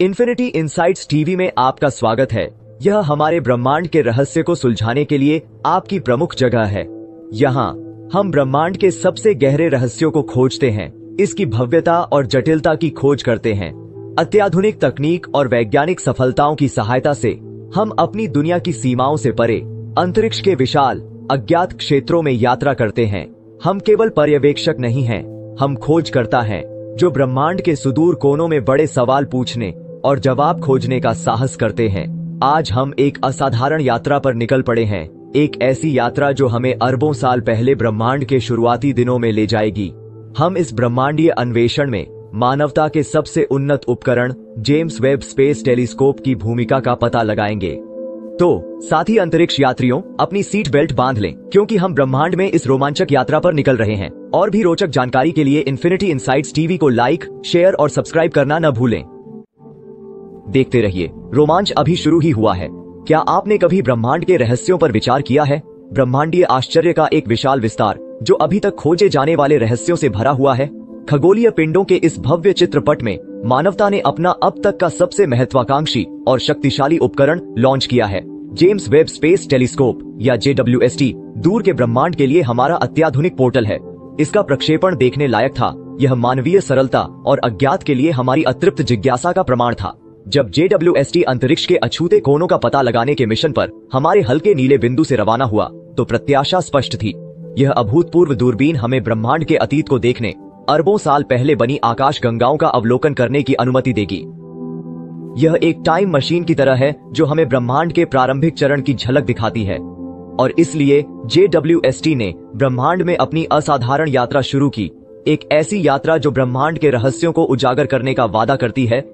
Infinity insights TV में आपका स्वागत है। यह हमारे ब्रह्मांड के रहस्य को सुलझाने के लिए आपकी प्रमुख जगह है। यहाँ हम ब्रह्मांड के सबसे गहरे रहस्यों को खोजते हैं, इसकी भव्यता और जटिलता की खोज करते हैं। अत्याधुनिक तकनीक और वैज्ञानिक सफलताओं की सहायता से हम अपनी दुनिया की सीमाओं से परे अंतरिक्ष के विशाल अज्ञात क्षेत्रों में यात्रा करते हैं। हम केवल पर्यवेक्षक नहीं हैं, हम खोजकर्ता हैं जो ब्रह्मांड के सुदूर कोनों में बड़े सवाल पूछने और जवाब खोजने का साहस करते हैं। आज हम एक असाधारण यात्रा पर निकल पड़े हैं, एक ऐसी यात्रा जो हमें अरबों साल पहले ब्रह्मांड के शुरुआती दिनों में ले जाएगी। हम इस ब्रह्मांडीय अन्वेषण में मानवता के सबसे उन्नत उपकरण जेम्स वेब स्पेस टेलीस्कोप की भूमिका का पता लगाएंगे। तो साथी अंतरिक्ष यात्रियों, अपनी सीट बेल्ट बांध लें, क्योंकि हम ब्रह्मांड में इस रोमांचक यात्रा पर निकल रहे हैं। और भी रोचक जानकारी के लिए इन्फिनिटी इनसाइट्स टीवी को लाइक, शेयर और सब्सक्राइब करना न भूलें। देखते रहिए, रोमांच अभी शुरू ही हुआ है। क्या आपने कभी ब्रह्मांड के रहस्यों पर विचार किया है? ब्रह्मांडीय आश्चर्य का एक विशाल विस्तार जो अभी तक खोजे जाने वाले रहस्यों से भरा हुआ है। खगोलीय पिंडों के इस भव्य चित्रपट में मानवता ने अपना अब तक का सबसे महत्वाकांक्षी और शक्तिशाली उपकरण लॉन्च किया है। जेम्स वेब स्पेस टेलीस्कोप या JWST दूर के ब्रह्मांड के लिए हमारा अत्याधुनिक पोर्टल है। इसका प्रक्षेपण देखने लायक था। यह मानवीय सरलता और अज्ञात के लिए हमारी अतृप्त जिज्ञासा का प्रमाण था। जब JWST अंतरिक्ष के अछूते कोनों का पता लगाने के मिशन पर हमारे हल्के नीले बिंदु से रवाना हुआ, तो प्रत्याशा स्पष्ट थी। यह अभूतपूर्व दूरबीन हमें ब्रह्मांड के अतीत को देखने, अरबों साल पहले बनी आकाश गंगाओं का अवलोकन करने की अनुमति देगी। यह एक टाइम मशीन की तरह है जो हमें ब्रह्मांड के प्रारंभिक चरण की झलक दिखाती है। और इसलिए JWST ने ब्रह्मांड में अपनी असाधारण यात्रा शुरू की, एक ऐसी यात्रा जो ब्रह्मांड के रहस्यों को उजागर करने का वादा करती है।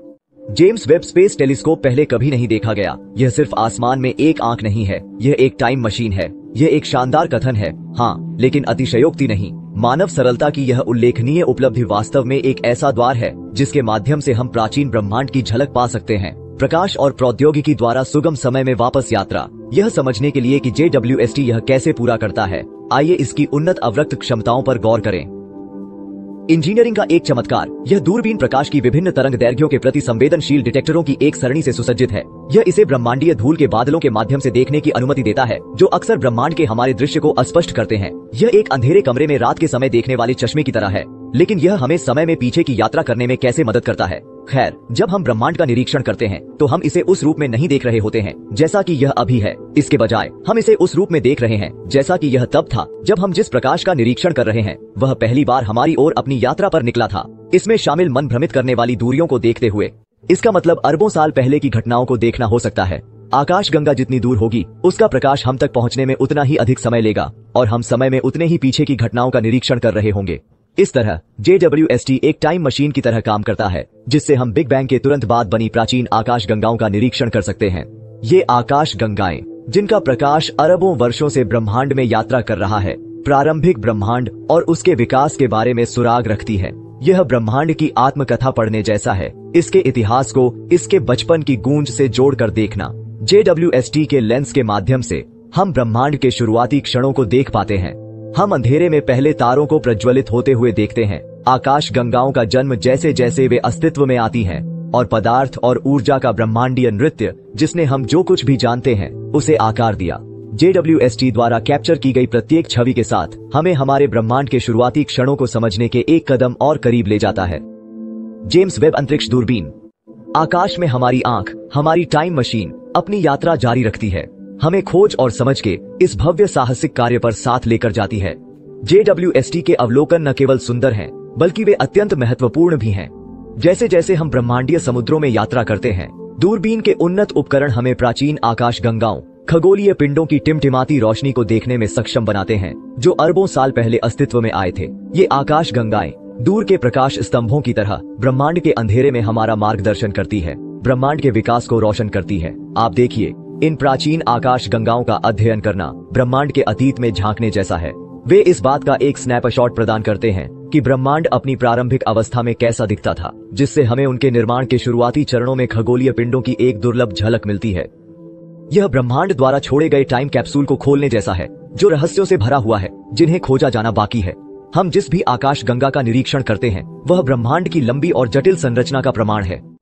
जेम्स वेब स्पेस टेलीस्कोप पहले कभी नहीं देखा गया। यह सिर्फ आसमान में एक आंख नहीं है, यह एक टाइम मशीन है। यह एक शानदार कथन है, हाँ, लेकिन अतिशयोक्ति नहीं। मानव सरलता की यह उल्लेखनीय उपलब्धि वास्तव में एक ऐसा द्वार है जिसके माध्यम से हम प्राचीन ब्रह्मांड की झलक पा सकते हैं। प्रकाश और प्रौद्योगिकी द्वारा सुगम समय में वापस यात्रा। यह समझने के लिए कि JWST यह कैसे पूरा करता है, आइए इसकी उन्नत अवरक्त क्षमताओं पर गौर करें। इंजीनियरिंग का एक चमत्कार। यह दूरबीन प्रकाश की विभिन्न तरंग दैर्घ्यों के प्रति संवेदनशील डिटेक्टरों की एक सरणी से सुसज्जित है। यह इसे ब्रह्मांडीय धूल के बादलों के माध्यम से देखने की अनुमति देता है, जो अक्सर ब्रह्मांड के हमारे दृश्य को अस्पष्ट करते हैं। यह एक अंधेरे कमरे में रात के समय देखने वाले चश्मे की तरह है, लेकिन यह हमें समय में पीछे की यात्रा करने में कैसे मदद करता है? खैर, जब हम ब्रह्मांड का निरीक्षण करते हैं तो हम इसे उस रूप में नहीं देख रहे होते हैं जैसा कि यह अभी है। इसके बजाय हम इसे उस रूप में देख रहे हैं जैसा कि यह तब था जब हम जिस प्रकाश का निरीक्षण कर रहे हैं वह पहली बार हमारी ओर अपनी यात्रा पर निकला था। इसमें शामिल मन भ्रमित करने वाली दूरियों को देखते हुए इसका मतलब अरबों साल पहले की घटनाओं को देखना हो सकता है। आकाश गंगा जितनी दूर होगी, उसका प्रकाश हम तक पहुँचने में उतना ही अधिक समय लेगा और हम समय में उतने ही पीछे की घटनाओं का निरीक्षण कर रहे होंगे। इस तरह JWST एक टाइम मशीन की तरह काम करता है, जिससे हम बिग बैंग के तुरंत बाद बनी प्राचीन आकाश गंगाओं का निरीक्षण कर सकते हैं। ये आकाश गंगाएं, जिनका प्रकाश अरबों वर्षों से ब्रह्मांड में यात्रा कर रहा है, प्रारंभिक ब्रह्मांड और उसके विकास के बारे में सुराग रखती है। यह ब्रह्मांड की आत्मकथा पढ़ने जैसा है। इसके इतिहास को इसके बचपन की गूंज से जोड़कर देखना। JWST के लेंस के माध्यम से हम ब्रह्मांड के शुरुआती क्षणों को देख पाते हैं। हम अंधेरे में पहले तारों को प्रज्वलित होते हुए देखते हैं, आकाश गंगाओं का जन्म जैसे जैसे वे अस्तित्व में आती हैं, और पदार्थ और ऊर्जा का ब्रह्मांडीय नृत्य जिसने हम जो कुछ भी जानते हैं उसे आकार दिया। JWST द्वारा कैप्चर की गई प्रत्येक छवि के साथ हमें हमारे ब्रह्मांड के शुरुआती क्षणों को समझने के एक कदम और करीब ले जाता है। जेम्स वेब अंतरिक्ष दूरबीन। आकाश में हमारी आंख, हमारी टाइम मशीन अपनी यात्रा जारी रखती है, हमें खोज और समझ के इस भव्य साहसिक कार्य पर साथ लेकर जाती है। JWST के अवलोकन न केवल सुंदर हैं, बल्कि वे अत्यंत महत्वपूर्ण भी हैं। जैसे जैसे हम ब्रह्मांडीय समुद्रों में यात्रा करते हैं, दूरबीन के उन्नत उपकरण हमें प्राचीन आकाश गंगाओं, खगोलीय पिंडों की टिमटिमाती रोशनी को देखने में सक्षम बनाते हैं, जो अरबों साल पहले अस्तित्व में आए थे। ये आकाश गंगाएं दूर के प्रकाश स्तंभों की तरह ब्रह्मांड के अंधेरे में हमारा मार्गदर्शन करती है, ब्रह्मांड के विकास को रोशन करती है। आप देखिए, इन प्राचीन आकाश गंगाओं का अध्ययन करना ब्रह्मांड के अतीत में झांकने जैसा है। वे इस बात का एक स्नैपशॉट प्रदान करते हैं कि ब्रह्मांड अपनी प्रारंभिक अवस्था में कैसा दिखता था, जिससे हमें उनके निर्माण के शुरुआती चरणों में खगोलीय पिंडों की एक दुर्लभ झलक मिलती है। यह ब्रह्मांड द्वारा छोड़े गए टाइम कैप्सूल को खोलने जैसा है, जो रहस्यों से भरा हुआ है, जिन्हें खोजा जाना बाकी है। हम जिस भी आकाश गंगा का निरीक्षण करते हैं, वह ब्रह्मांड की लंबी और जटिल संरचना का प्रमाण है।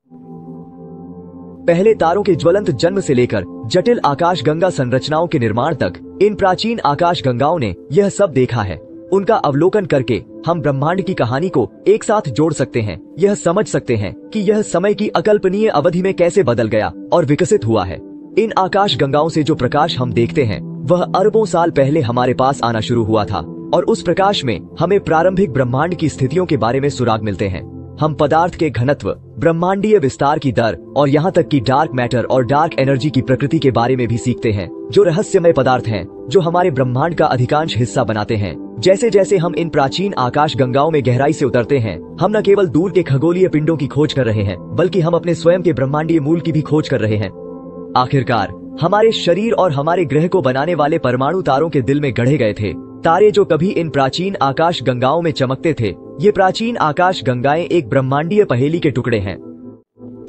पहले तारों के ज्वलंत जन्म से लेकर जटिल आकाशगंगा संरचनाओं के निर्माण तक इन प्राचीन आकाशगंगाओं ने यह सब देखा है। उनका अवलोकन करके हम ब्रह्मांड की कहानी को एक साथ जोड़ सकते हैं, यह समझ सकते हैं कि यह समय की अकल्पनीय अवधि में कैसे बदल गया और विकसित हुआ है। इन आकाशगंगाओं से जो प्रकाश हम देखते हैं वह अरबों साल पहले हमारे पास आना शुरू हुआ था और उस प्रकाश में हमें प्रारंभिक ब्रह्मांड की स्थितियों के बारे में सुराग मिलते हैं। हम पदार्थ के घनत्व, ब्रह्मांडीय विस्तार की दर और यहाँ तक कि डार्क मैटर और डार्क एनर्जी की प्रकृति के बारे में भी सीखते हैं, जो रहस्यमय पदार्थ हैं जो हमारे ब्रह्मांड का अधिकांश हिस्सा बनाते हैं। जैसे जैसे हम इन प्राचीन आकाश गंगाओं में गहराई से उतरते हैं, हम न केवल दूर के खगोलीय पिंडों की खोज कर रहे हैं, बल्कि हम अपने स्वयं के ब्रह्मांडीय मूल की भी खोज कर रहे हैं। आखिरकार हमारे शरीर और हमारे ग्रह को बनाने वाले परमाणु तारों के दिल में गढ़े गए थे। तारे जो कभी इन प्राचीन आकाश गंगाओं में चमकते थे, ये प्राचीन आकाश गंगाएं एक ब्रह्मांडीय पहेली के टुकड़े हैं।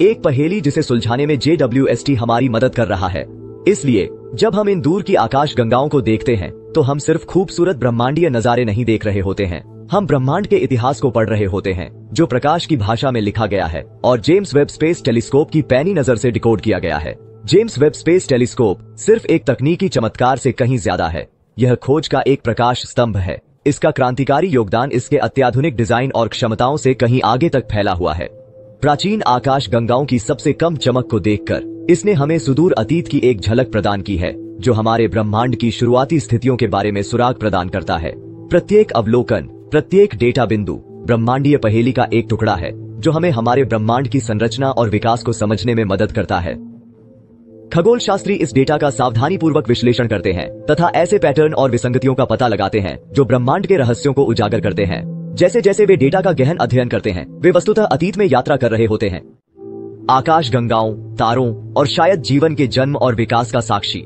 एक पहेली जिसे सुलझाने में JWST हमारी मदद कर रहा है। इसलिए जब हम इन दूर की आकाश गंगाओं को देखते हैं तो हम सिर्फ खूबसूरत ब्रह्मांडीय नजारे नहीं देख रहे होते हैं, हम ब्रह्मांड के इतिहास को पढ़ रहे होते हैं, जो प्रकाश की भाषा में लिखा गया है और जेम्स वेब स्पेस टेलीस्कोप की पैनी नजर से डिकोड किया गया है। जेम्स वेब स्पेस टेलीस्कोप सिर्फ एक तकनीकी चमत्कार से कहीं ज्यादा है। यह खोज का एक प्रकाश स्तंभ है। इसका क्रांतिकारी योगदान इसके अत्याधुनिक डिजाइन और क्षमताओं से कहीं आगे तक फैला हुआ है। प्राचीन आकाश गंगाओं की सबसे कम चमक को देखकर इसने हमें सुदूर अतीत की एक झलक प्रदान की है, जो हमारे ब्रह्मांड की शुरुआती स्थितियों के बारे में सुराग प्रदान करता है। प्रत्येक अवलोकन, प्रत्येक डेटा बिंदु ब्रह्मांडीय पहेली का एक टुकड़ा है, जो हमें हमारे ब्रह्मांड की संरचना और विकास को समझने में मदद करता है। खगोल शास्त्री इस डेटा का सावधानी पूर्वक विश्लेषण करते हैं तथा ऐसे पैटर्न और विसंगतियों का पता लगाते हैं जो ब्रह्मांड के रहस्यों को उजागर करते हैं। जैसे जैसे वे डेटा का गहन अध्ययन करते हैं, वे वस्तुतः अतीत में यात्रा कर रहे होते हैं, आकाश गंगाओं, तारों और शायद जीवन के जन्म और विकास का साक्षी।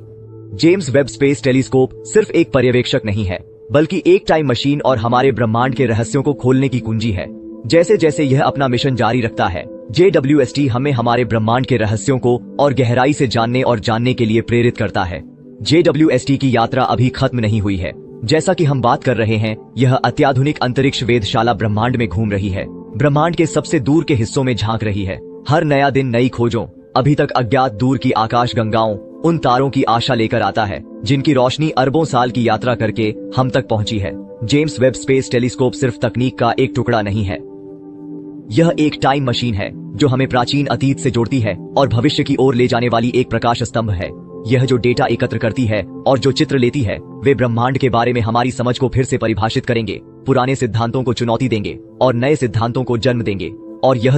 जेम्स वेब स्पेस टेलीस्कोप सिर्फ एक पर्यवेक्षक नहीं है, बल्कि एक टाइम मशीन और हमारे ब्रह्मांड के रहस्यों को खोलने की कुंजी है। जैसे जैसे यह अपना मिशन जारी रखता है, JWST हमें हमारे ब्रह्मांड के रहस्यों को और गहराई से जानने और जानने के लिए प्रेरित करता है। JWST की यात्रा अभी खत्म नहीं हुई है। जैसा कि हम बात कर रहे हैं, यह अत्याधुनिक अंतरिक्ष वेधशाला ब्रह्मांड में घूम रही है, ब्रह्मांड के सबसे दूर के हिस्सों में झांक रही है। हर नया दिन नई खोजों, अभी तक अज्ञात दूर की आकाश गंगाओं, उन तारों की आशा लेकर आता है जिनकी रोशनी अरबों साल की यात्रा करके हम तक पहुंची है। जेम्स वेब स्पेस टेलीस्कोप सिर्फ तकनीक का एक टुकड़ा नहीं है, यह एक टाइम मशीन है जो हमें प्राचीन अतीत से जोड़ती है और भविष्य की ओर ले जाने वाली एक प्रकाश स्तंभ है। यह जो डेटा एकत्र करती है और जो चित्र लेती है, वे ब्रह्मांड के बारे में हमारी समझ को फिर से परिभाषित करेंगे, पुराने सिद्धांतों को चुनौती देंगे और नए सिद्धांतों को जन्म देंगे। और यह